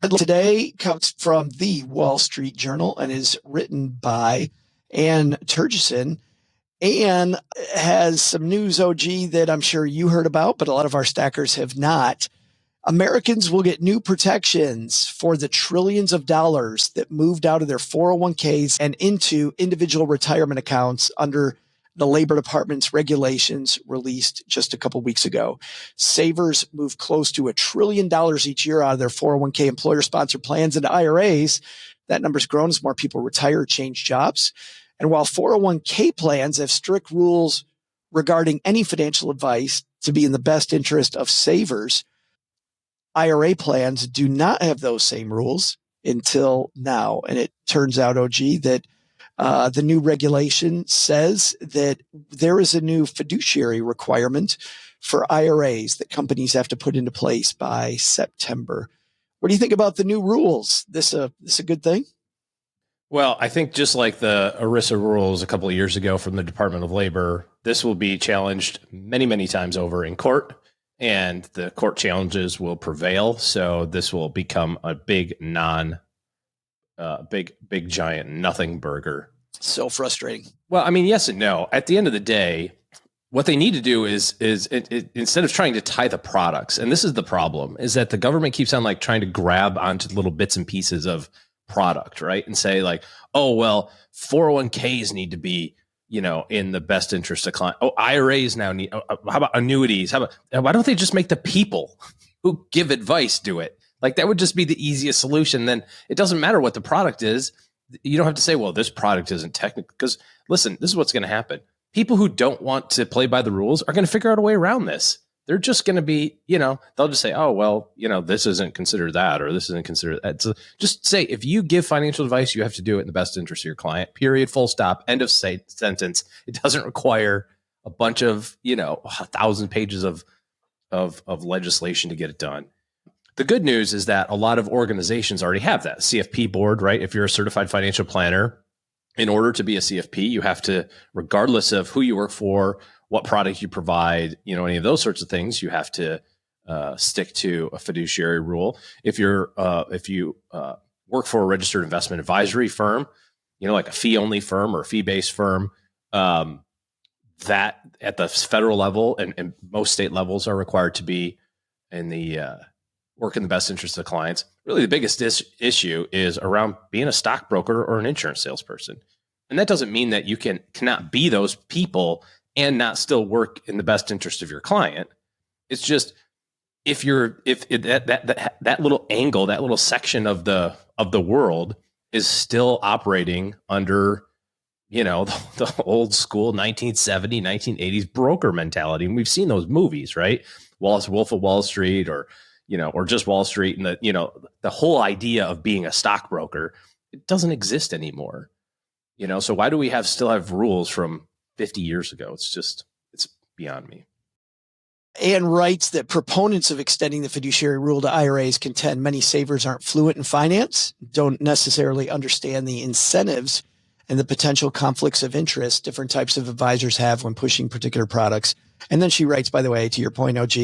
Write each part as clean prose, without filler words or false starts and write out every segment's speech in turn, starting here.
Today comes from the Wall Street Journal and is written by Ann Turgeson. Ann has some news, OG, that I'm sure you heard about, but a lot of our stackers have not. Americans will get new protections for the trillions of dollars that moved out of their 401ks and into individual retirement accounts under the Labor Department's regulations released just a couple weeks ago. Savers move close to $1 trillion each year out of their 401k employer-sponsored plans into IRAs. That number's grown as more people retire or change jobs. And while 401k plans have strict rules regarding any financial advice to be in the best interest of savers, IRA plans do not have those same rules until now. And it turns out, OG, that the new regulation says that there is a new fiduciary requirement for IRAs that companies have to put into place by September. What do you think about the new rules? This a good thing? Well, I think just like the ERISA rules a couple of years ago from the Department of Labor, this will be challenged many, many times over in court, and the court challenges will prevail. So this will become a big giant nothing burger. So frustrating. Well, I mean, yes and no. At the end of the day, what they need to do is instead of trying to tie the products, and this is the problem, is that the government keeps on like trying to grab onto little bits and pieces of product, right? And say like, oh, well, 401ks need to be, in the best interest of client. Oh, IRAs now need, how about annuities? Why don't they just make the people who give advice do it? Like that would just be the easiest solution. Then it doesn't matter what the product is. You don't have to say, well, this product isn't technical, because listen, this is what's going to happen. People who don't want to play by the rules are going to figure out a way around this. They're just going to be, they'll just say, oh, well, this isn't considered that, or this isn't considered that. So just say, if you give financial advice, you have to do it in the best interest of your client, period, full stop, end of sentence. It doesn't require a bunch of, 1,000 pages of legislation to get it done. The good news is that a lot of organizations already have that CFP board, right? If you're a certified financial planner, in order to be a CFP, you have to, regardless of who you work for, what product you provide, any of those sorts of things, you have to stick to a fiduciary rule. If you work for a registered investment advisory firm, like a fee-only firm or a fee-based firm, that at the federal level and most state levels are required to be in the work in the best interest of the clients. Really, the biggest issue is around being a stockbroker or an insurance salesperson. And that doesn't mean that you cannot be those people and not still work in the best interest of your client. It's just if that little angle, that little section of the world is still operating under, the old school 1970s, 1980s broker mentality. And we've seen those movies, right? Wolf of Wall Street, or just Wall Street, and the whole idea of being a stockbroker, it doesn't exist anymore. So why do we still have rules from 50 years ago? It's beyond me. Ann writes that proponents of extending the fiduciary rule to IRAs contend many savers aren't fluent in finance, don't necessarily understand the incentives and the potential conflicts of interest different types of advisors have when pushing particular products. And then she writes, by the way, to your point, OG,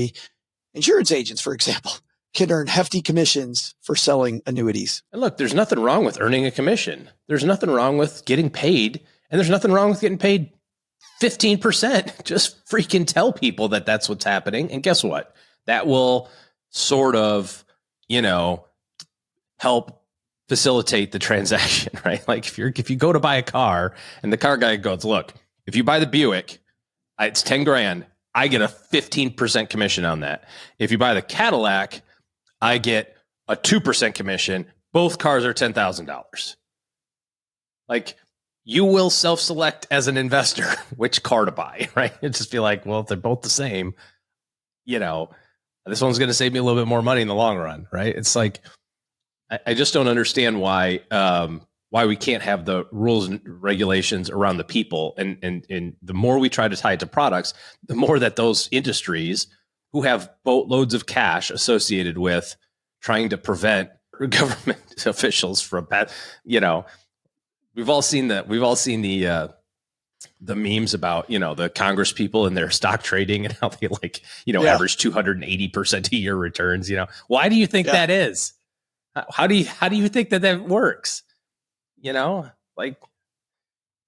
insurance agents, for example, can earn hefty commissions for selling annuities. And look, there's nothing wrong with earning a commission. There's nothing wrong with getting paid. And there's nothing wrong with getting paid 15%. Just freaking tell people that that's what's happening. And guess what? That will sort of, help facilitate the transaction, right? Like if you go to buy a car and the car guy goes, look, if you buy the Buick, it's 10 grand. I get a 15% commission on that. If you buy the Cadillac, I get a 2% commission. Both cars are $10,000. Like, you will self-select as an investor which car to buy, right? And just be like, well, if they're both the same, this one's going to save me a little bit more money in the long run, right? It's like, I just don't understand why we can't have the rules and regulations around the people. And the more we try to tie it to products, the more that those industries who have boatloads of cash associated with trying to prevent government officials from, we've all seen the memes about, the Congress people and their stock trading and how they average 280% a year returns. Why do you think that is? How do you think that works? You know, like,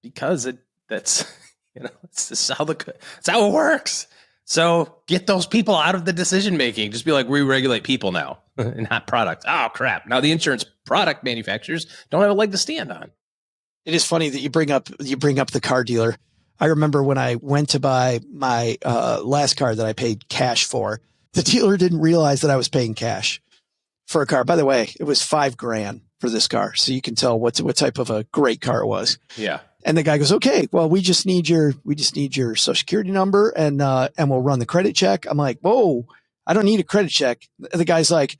because that's it's how it works. So get those people out of the decision making. Just be like, we regulate people now, and not products. Oh crap! Now the insurance product manufacturers don't have a leg to stand on. It is funny that you bring up the car dealer. I remember when I went to buy my last car that I paid cash for, the dealer didn't realize that I was paying cash for a car. By the way, it was $5,000 for this car, so you can tell what type of a great car it was. Yeah. And the guy goes, "Okay, well, we just need your social security number and we'll run the credit check." I'm like, "Whoa, I don't need a credit check." The guy's like,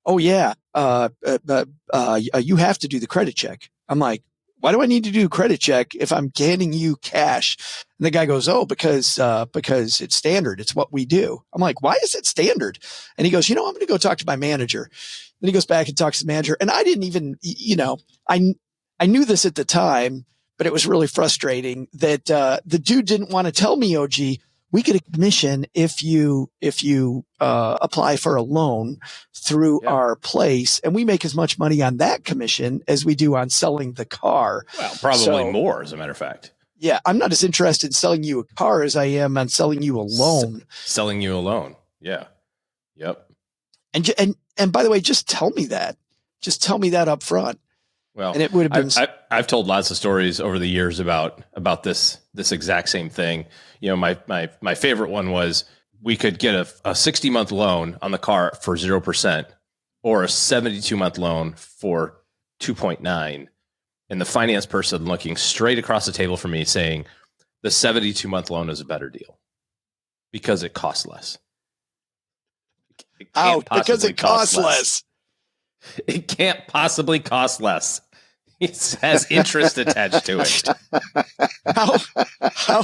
"Oh yeah, you have to do the credit check." I'm like, "Why do I need to do a credit check if I'm handing you cash?" And the guy goes, "Oh, because it's standard. It's what we do." I'm like, "Why is it standard?" And he goes, "I'm going to go talk to my manager." Then he goes back and talks to the manager. And I didn't even, I knew this at the time, but it was really frustrating that the dude didn't want to tell me, "OG, we get a commission if you apply for a loan through our place, and we make as much money on that commission as we do on selling the car." Well, probably more, as a matter of fact. Yeah, I'm not as interested in selling you a car as I am on selling you a loan. Selling you a loan. Yeah. Yep. And by the way, just tell me that. Just tell me that up front. Well, and it would have been. I've told lots of stories over the years about this exact same thing. My favorite one was we could get a 60-month loan on the car for 0%, or a 72-month loan for 2.9, and the finance person looking straight across the table from me saying the 72-month loan is a better deal because it costs less. Because it costs less. It can't possibly cost less. It has interest attached to it. How?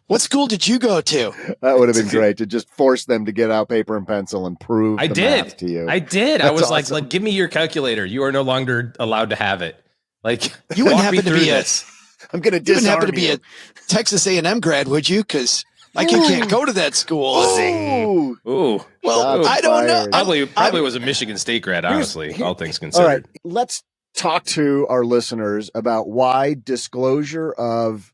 What school did you go to? That would have been great to just force them to get out paper and pencil and prove math to you. I did. That's I was awesome. like, give me your calculator. You are no longer allowed to have it. Like, you wouldn't happen to be this. I'm going to disarm you. You wouldn't happen to be a Texas A&M grad, would you? Because my kid can't go to that school. Ooh. Well, I don't know. Probably was a Michigan State grad, honestly, all things considered. All right, let's talk to our listeners about why disclosure of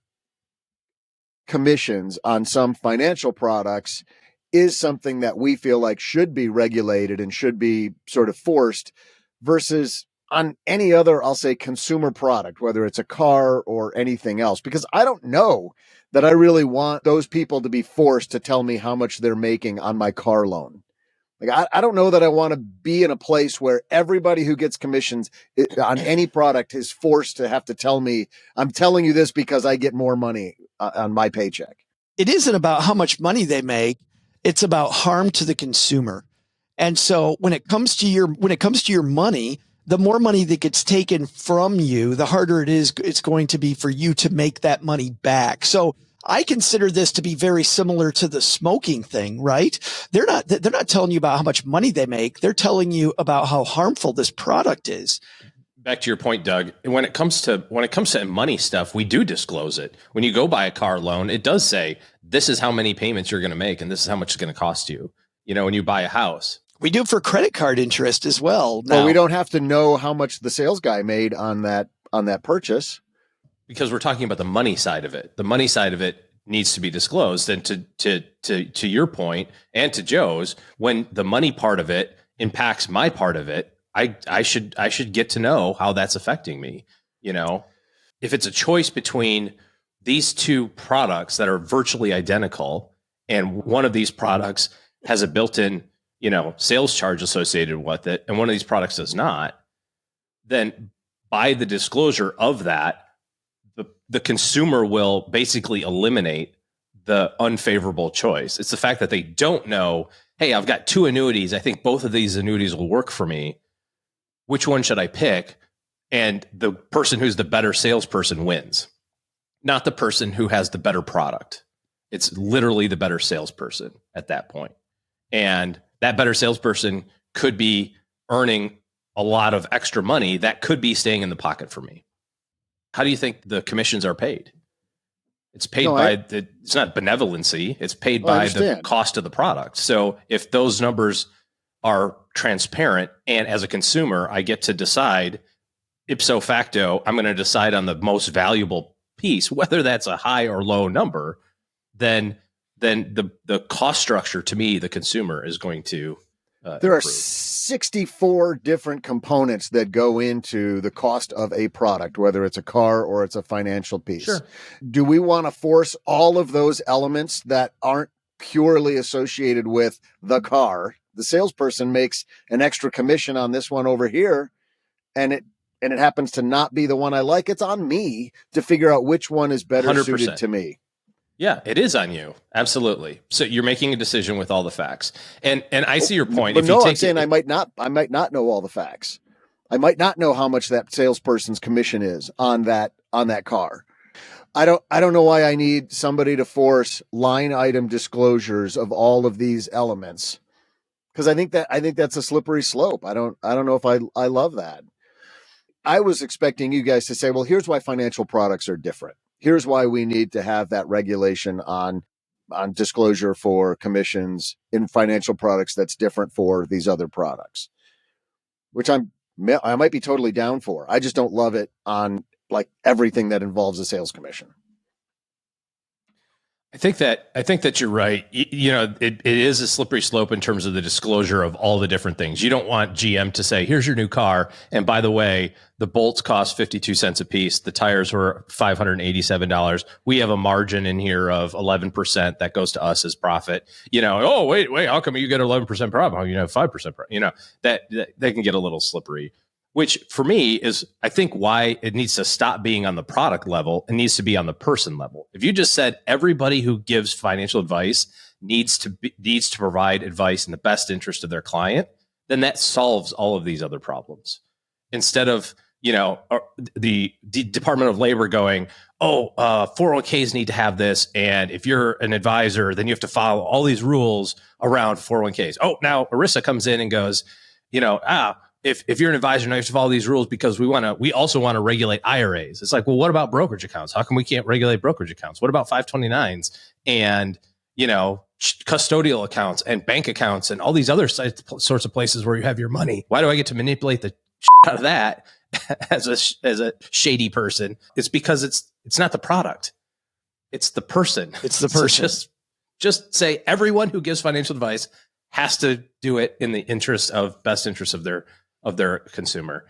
commissions on some financial products is something that we feel like should be regulated and should be sort of forced versus on any other, I'll say, consumer product, whether it's a car or anything else, because I don't know that I really want those people to be forced to tell me how much they're making on my car loan. Like, I don't know that I want to be in a place where everybody who gets commissions on any product is forced to have to tell me, I'm telling you this because I get more money on my paycheck. It isn't about how much money they make. It's about harm to the consumer. And so when it comes to your money, the more money that gets taken from you, the harder it's going to be for you to make that money back. So I consider this to be very similar to the smoking thing, right? They're not telling you about how much money they make. They're telling you about how harmful this product is. Back to your point, Doug, when it comes to money stuff, we do disclose it. When you go buy a car loan, it does say, this is how many payments you're going to make, and this is how much it's going to cost you. When you buy a house. We do for credit card interest as well. Well, we don't have to know how much the sales guy made on that purchase. Because we're talking about the money side of it. The money side of it needs to be disclosed. And to your point and to Joe's, when the money part of it impacts my part of it, I should get to know how that's affecting me. If it's a choice between these two products that are virtually identical, and one of these products has a built-in, sales charge associated with it, and one of these products does not, then by the disclosure of that, the consumer will basically eliminate the unfavorable choice. It's the fact that they don't know, hey, I've got two annuities. I think both of these annuities will work for me. Which one should I pick? And the person who's the better salesperson wins, not the person who has the better product. It's literally the better salesperson at that point. And that better salesperson could be earning a lot of extra money that could be staying in the pocket for me. How do you think the commissions are paid? It's paid it's not benevolency. It's paid by the cost of the product. So if those numbers are transparent. And as a consumer, I get to decide ipso facto, I'm going to decide on the most valuable piece, whether that's a high or low number, then the cost structure to me, the consumer, is going to there are improve. 64 different components that go into the cost of a product, whether it's a car or it's a financial piece. Sure. Do we want to force all of those elements that aren't purely associated with the car? The salesperson makes an extra commission on this one over here, and it happens to not be the one I like. It's on me to figure out which one is better 100%. suited to me. Yeah, it is on you. Absolutely. So you're making a decision with all the facts. And I see your point. But no, I'm saying I might not know all the facts. I might not know how much that salesperson's commission is on that car. I don't know why I need somebody to force line item disclosures of all of these elements, because I think that's a slippery slope. I don't know if I love that. I was expecting you guys to say, well, here's why financial products are different. Here's why we need to have that regulation on disclosure for commissions in financial products that's different for these other products, which I might be totally down for. I just don't love it on like everything that involves a sales commission. I think that you're right. It is a slippery slope in terms of the disclosure of all the different things. You don't want GM to say, here's your new car, and by the way, the bolts cost 52 cents a piece. The tires were $587. We have a margin in here of 11% that goes to us as profit. Oh, wait, how come you get 11% profit? 5%. That can get a little slippery. Which for me is, I think, why it needs to stop being on the product level. It needs to be on the person level. If you just said everybody who gives financial advice needs to provide advice in the best interest of their client, then that solves all of these other problems. Instead of the Department of Labor going, 401ks need to have this, and if you're an advisor, then you have to follow all these rules around 401ks. Oh, now ERISA comes in and goes, If you're an advisor, now you have to follow these rules because we also want to regulate IRAs. It's like, well, what about brokerage accounts? How come we can't regulate brokerage accounts? What about 529s and, custodial accounts and bank accounts and all these other sorts of places where you have your money? Why do I get to manipulate the out of that as a shady person? It's because it's not the product. It's the person. It's the person. So just say everyone who gives financial advice has to do it in the best interest of their consumer.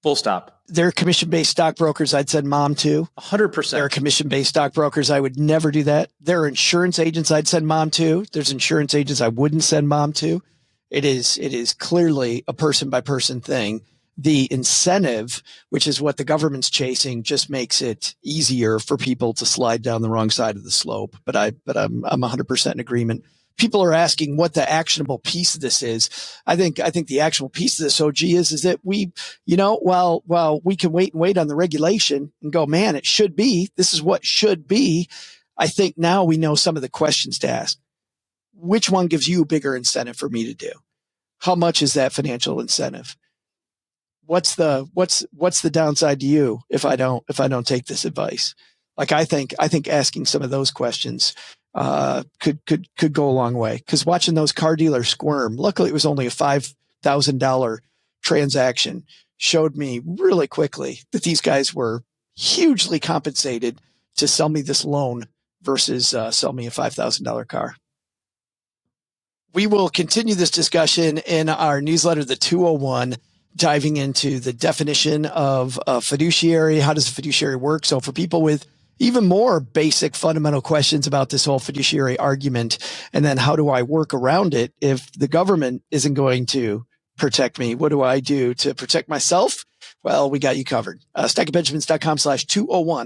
Full stop. They're commission-based stockbrokers. I'd send mom to. 100%. There are commission-based stockbrokers. I would never do that. There are insurance agents I'd send mom to. There's insurance agents I wouldn't send mom to. It is clearly a person-by-person thing. The incentive, which is what the government's chasing, just makes it easier for people to slide down the wrong side of the slope. But I'm 100% in agreement. People are asking what the actionable piece of this is. I think the actionable piece of this, OG, is that we, while we can wait on the regulation and go, man, it should be, this is what should be. I think now we know some of the questions to ask. Which one gives you a bigger incentive for me to do? How much is that financial incentive? What's the downside to you if I don't take this advice? Like, I think asking some of those questions could go a long way, because watching those car dealers squirm, luckily it was only a $5,000 transaction, showed me really quickly that these guys were hugely compensated to sell me this loan versus sell me a $5,000 car. We will continue this discussion in our newsletter, the 201, diving into the definition of a fiduciary. How does a fiduciary work? So for people with even more basic fundamental questions about this whole fiduciary argument, and then how do I work around it if the government isn't going to protect me? What do I do to protect myself? Well, we got you covered. StackingBenjamins.com/201.